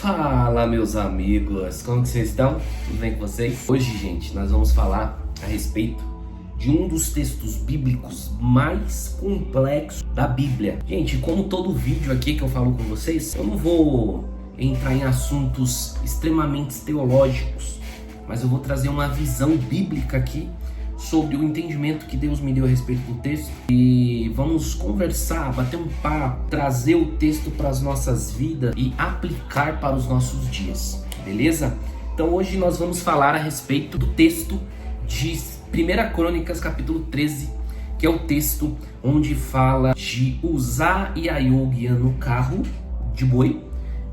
Fala, meus amigos, como que vocês estão? Tudo bem com vocês? Hoje, gente, nós vamos falar a respeito de um dos textos bíblicos mais complexos da Bíblia. Gente, como todo vídeo aqui que eu falo com vocês, eu não vou entrar em assuntos extremamente teológicos, mas eu vou trazer uma visão bíblica aqui sobre o entendimento que Deus me deu a respeito do texto, e vamos conversar, bater um papo, trazer o texto para as nossas vidas e aplicar para os nossos dias, beleza? Então hoje nós vamos falar a respeito do texto de 1 Crônicas capítulo 13, que é o texto onde fala de Uzá e Aiô guiando o carro de boi,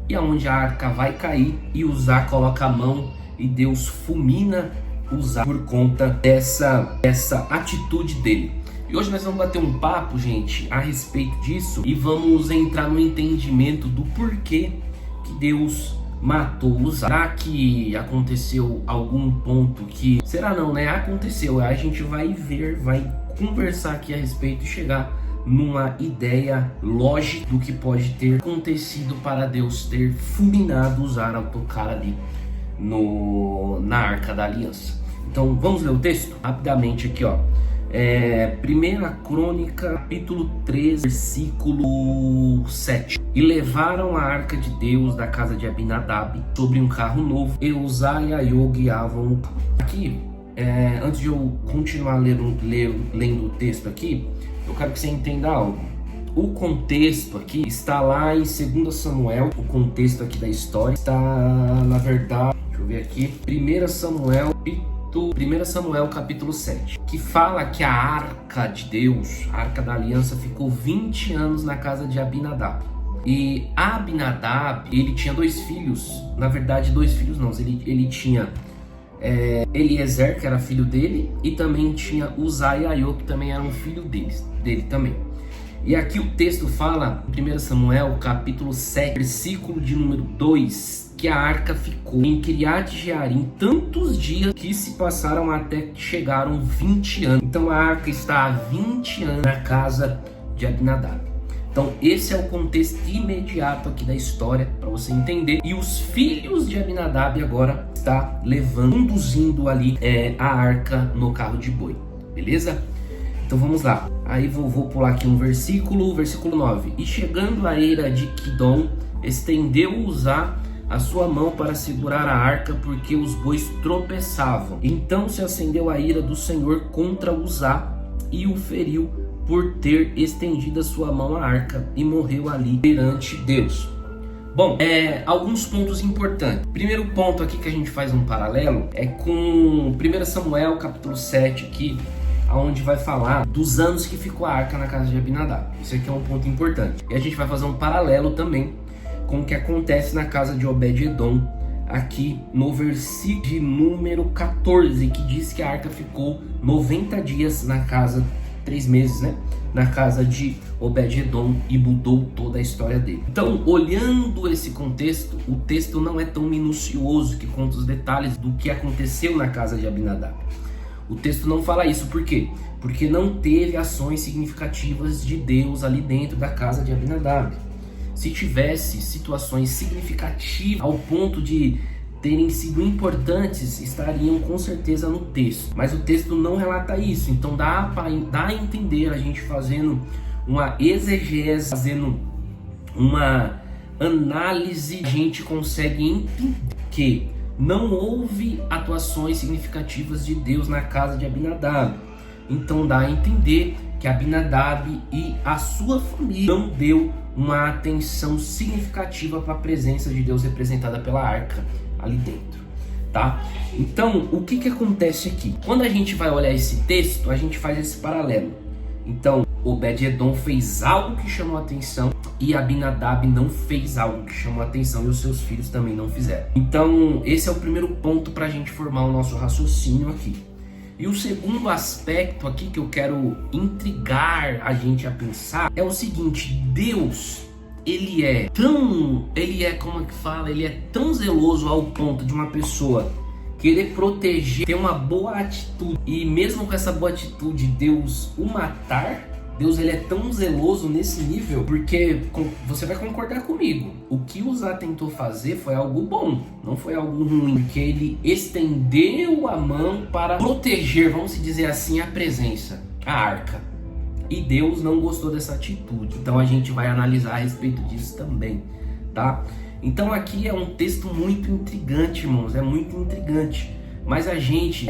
e aonde a arca vai cair e Uzá coloca a mão e Deus fulmina Uzá por conta dessa atitude dele. E hoje nós vamos bater um papo, gente, a respeito disso, e vamos entrar no entendimento do porquê que Deus matou Uzá. Será que aconteceu algum ponto que... Será não, né? Aconteceu. A gente vai ver, vai conversar aqui a respeito e chegar numa ideia lógica do que pode ter acontecido para Deus ter fulminado Uzá ao tocar ali na Arca da Aliança. Então vamos ler o texto rapidamente aqui, ó. 1 Crônica, capítulo 13, versículo 7. E levaram a arca de Deus da casa de Abinadab sobre um carro novo, e Uzá e Aiô guiavam o carro. Aqui, antes de eu continuar lendo o texto aqui, eu quero que você entenda algo. O contexto aqui está lá em 2 Samuel, o contexto aqui da história está, na verdade, deixa eu ver aqui, 1 Samuel capítulo 7, que fala que a arca de Deus, a arca da aliança, ficou 20 anos na casa de Abinadab. E Abinadab, ele tinha dois filhos, na verdade dois filhos não, ele tinha Eliezer, que era filho dele, e também tinha Uzá e Aiô, que também eram filho dele também. E aqui o texto fala, 1 Samuel capítulo 7, versículo de número 2, que a arca ficou em Kiriat Jearim tantos dias que se passaram até que chegaram 20 anos. Então a arca está há 20 anos na casa de Abinadab. Então esse é o contexto imediato aqui da história, para você entender. E os filhos de Abinadab agora está conduzindo ali a arca no carro de boi, beleza? Então vamos lá. Aí vou pular aqui um versículo 9. E chegando à eira de Quidom, estendeu Uzá a sua mão para segurar a arca, porque os bois tropeçavam. Então se acendeu a ira do Senhor contra Uzá e o feriu por ter estendido a sua mão à arca, e morreu ali perante Deus. Bom, alguns pontos importantes. Primeiro ponto aqui que a gente faz um paralelo é com 1 Samuel capítulo 7 aqui, onde vai falar dos anos que ficou a arca na casa de Abinadab. Isso aqui é um ponto importante. E a gente vai fazer um paralelo também com o que acontece na casa de Obed-Edom, aqui no versículo de número 14, que diz que a arca ficou 90 dias na casa, 3 meses, né? Na casa de Obed-Edom, e mudou toda a história dele. Então, olhando esse contexto, o texto não é tão minucioso que conta os detalhes do que aconteceu na casa de Abinadab. O texto não fala isso, por quê? Porque não teve ações significativas de Deus ali dentro da casa de Abinadab. Se tivesse situações significativas ao ponto de terem sido importantes, estariam com certeza no texto. Mas o texto não relata isso, então dá a entender, a gente fazendo uma exegese, fazendo uma análise, a gente consegue entender que não houve atuações significativas de Deus na casa de Abinadab. Então dá a entender que Abinadab e a sua família não deu uma atenção significativa para a presença de Deus representada pela arca ali dentro, tá? Então, o que acontece aqui? Quando a gente vai olhar esse texto, a gente faz esse paralelo. Então, Obed-Edom fez algo que chamou a atenção, e Abinadab não fez algo que chamou a atenção, e os seus filhos também não fizeram. Então, esse é o primeiro ponto para a gente formar o nosso raciocínio aqui. E o segundo aspecto aqui que eu quero intrigar a gente a pensar é o seguinte: Deus, ele é tão zeloso ao ponto de uma pessoa querer proteger, ter uma boa atitude, e mesmo com essa boa atitude Deus o matar. Deus ele é tão zeloso nesse nível, porque você vai concordar comigo, o que Uzá tentou fazer foi algo bom, não foi algo ruim, porque ele estendeu a mão para proteger, vamos dizer assim, a presença, a arca. E Deus não gostou dessa atitude, então a gente vai analisar a respeito disso também, tá? Então aqui é um texto muito intrigante, irmãos, é muito intrigante. Mas a gente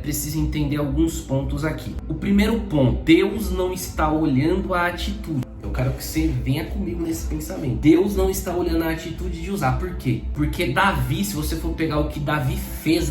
precisa entender alguns pontos aqui. O primeiro ponto, Deus não está olhando a atitude. Eu quero que você venha comigo nesse pensamento. Deus não está olhando a atitude de Uzá. Por quê? Porque Davi, se você for pegar o que Davi fez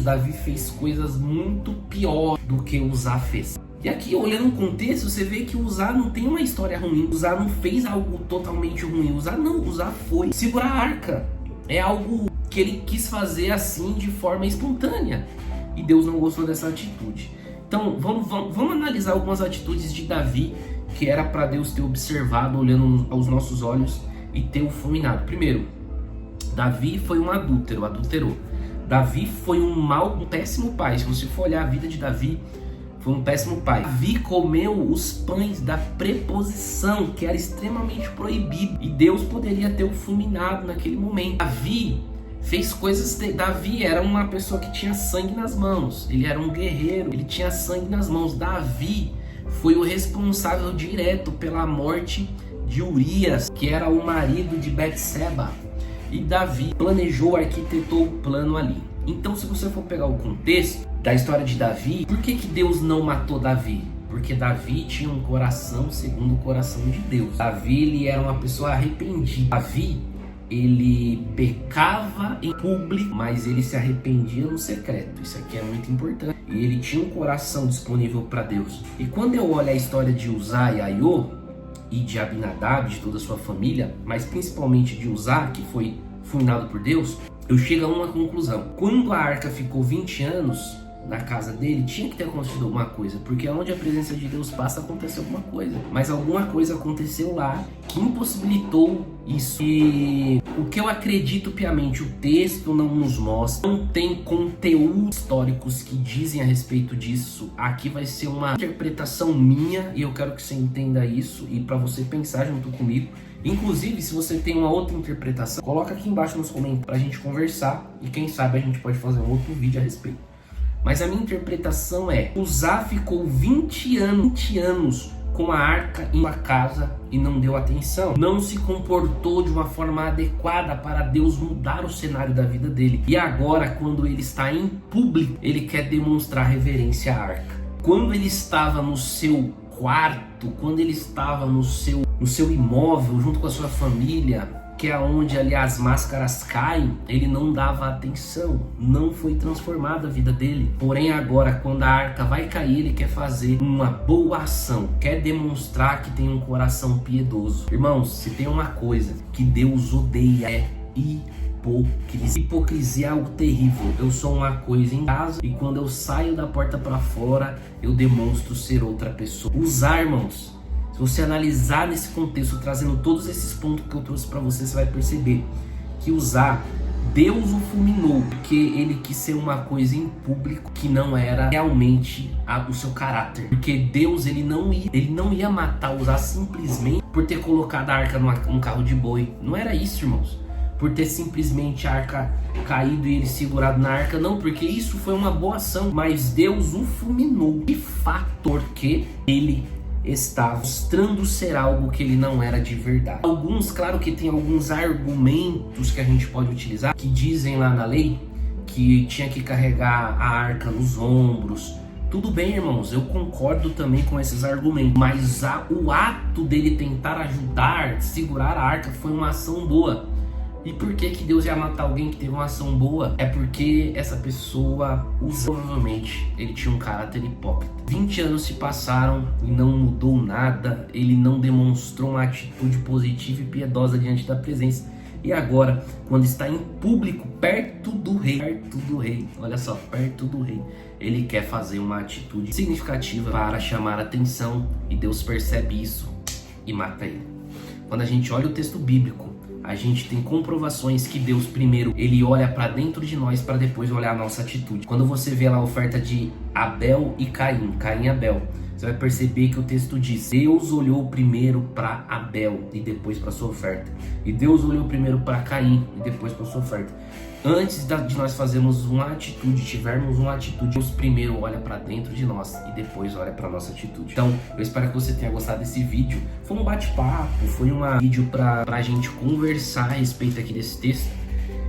coisas muito piores do que Uzá fez. E aqui, olhando o contexto, você vê que Uzá não tem uma história ruim. Uzá não fez algo totalmente ruim. Uzá foi segurar a arca. É algo que ele quis fazer assim de forma espontânea. E Deus não gostou dessa atitude. Então, vamos analisar algumas atitudes de Davi que era para Deus ter observado, olhando aos nossos olhos e ter o fulminado. Primeiro, Davi foi um adúlterou. Davi foi um péssimo pai. Se você for olhar a vida de Davi, foi um péssimo pai. Davi comeu os pães da preposição, que era extremamente proibido. E Deus poderia ter o fulminado naquele momento. Davi fez coisas... Davi era uma pessoa que tinha sangue nas mãos. Ele era um guerreiro, ele tinha sangue nas mãos. Davi foi o responsável direto pela morte de Urias, que era o marido de Betseba. E Davi planejou, arquitetou o plano ali. Então, se você for pegar o contexto da história de Davi, por que Deus não matou Davi? Porque Davi tinha um coração segundo o coração de Deus. Davi, ele era uma pessoa arrependida. Davi, ele pecava em público, mas ele se arrependia no secreto. Isso aqui é muito importante. E ele tinha um coração disponível para Deus. E quando eu olho a história de Uzá e Aiô, e de Abinadab, de toda a sua família, mas principalmente de Uzá, que foi fundado por Deus, eu chego a uma conclusão. Quando a arca ficou 20 anos na casa dele, tinha que ter acontecido alguma coisa, porque onde a presença de Deus passa, aconteceu alguma coisa. Mas alguma coisa aconteceu lá que impossibilitou isso. E o que eu acredito piamente, o texto não nos mostra, não tem conteúdos históricos que dizem a respeito disso. Aqui vai ser uma interpretação minha e eu quero que você entenda isso e para você pensar junto comigo. Inclusive, se você tem uma outra interpretação, coloca aqui embaixo nos comentários pra gente conversar e quem sabe a gente pode fazer um outro vídeo a respeito. Mas a minha interpretação é: Uzá ficou 20 anos com a arca em uma casa e não deu atenção. Não se comportou de uma forma adequada para Deus mudar o cenário da vida dele. E agora, quando ele está em público, ele quer demonstrar reverência à arca. Quando ele estava no seu quarto, quando ele estava no seu imóvel, junto com a sua família, que é onde ali as máscaras caem, ele não dava atenção, não foi transformada a vida dele. Porém agora, quando a arca vai cair, ele quer fazer uma boa ação, quer demonstrar que tem um coração piedoso. Irmãos, se tem uma coisa que Deus odeia é hipocrisia. Hipocrisia é algo terrível. Eu sou uma coisa em casa e quando eu saio da porta para fora, eu demonstro ser outra pessoa. Uzá, irmãos, se você analisar nesse contexto, trazendo todos esses pontos que eu trouxe para você, você vai perceber que Uzá, Deus o fulminou porque ele quis ser uma coisa em público que não era realmente o seu caráter. Porque Deus ele não ia matar Uzá simplesmente por ter colocado a arca num carro de boi. Não era isso, irmãos. Por ter simplesmente a arca caído e ele segurado na arca, não, porque isso foi uma boa ação. Mas Deus o fulminou de fato porque ele estava mostrando ser algo que ele não era de verdade. Claro que tem alguns argumentos que a gente pode utilizar, que dizem lá na lei que tinha que carregar a arca nos ombros. Tudo bem, irmãos, eu concordo também com esses argumentos, mas o ato dele tentar ajudar, segurar a arca, foi uma ação boa. E por que Deus ia matar alguém que teve uma ação boa? É porque essa pessoa, provavelmente, ele tinha um caráter hipócrita. 20 anos se passaram e não mudou nada. Ele não demonstrou uma atitude positiva e piedosa diante da presença. E agora, quando está em público, perto do rei, olha só, perto do rei, ele quer fazer uma atitude significativa para chamar a atenção. E Deus percebe isso e mata ele. Quando a gente olha o texto bíblico, a gente tem comprovações que Deus primeiro, ele olha para dentro de nós para depois olhar a nossa atitude. Quando você vê lá a oferta de Abel e Caim e Abel, você vai perceber que o texto diz: Deus olhou primeiro para Abel e depois para sua oferta. E Deus olhou primeiro para Caim e depois para sua oferta. Antes de nós fazermos uma atitude, tivermos uma atitude, Deus primeiro olha para dentro de nós e depois olha para nossa atitude. Então, eu espero que você tenha gostado desse vídeo. Foi um bate-papo, foi um vídeo para a gente conversar a respeito aqui desse texto.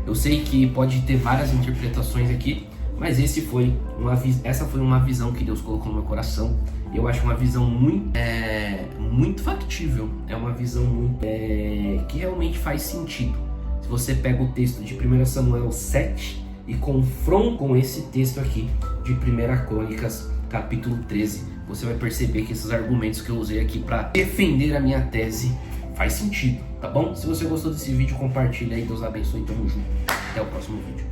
Eu sei que pode ter várias interpretações aqui, mas essa foi uma visão que Deus colocou no meu coração. Eu acho uma visão muito factível. É uma visão que realmente faz sentido. Se você pega o texto de 1 Samuel 7 e confronta com esse texto aqui de 1 Crônicas, capítulo 13, você vai perceber que esses argumentos que eu usei aqui para defender a minha tese faz sentido, tá bom? Se você gostou desse vídeo, compartilha aí. Deus abençoe. Tamo junto. Até o próximo vídeo.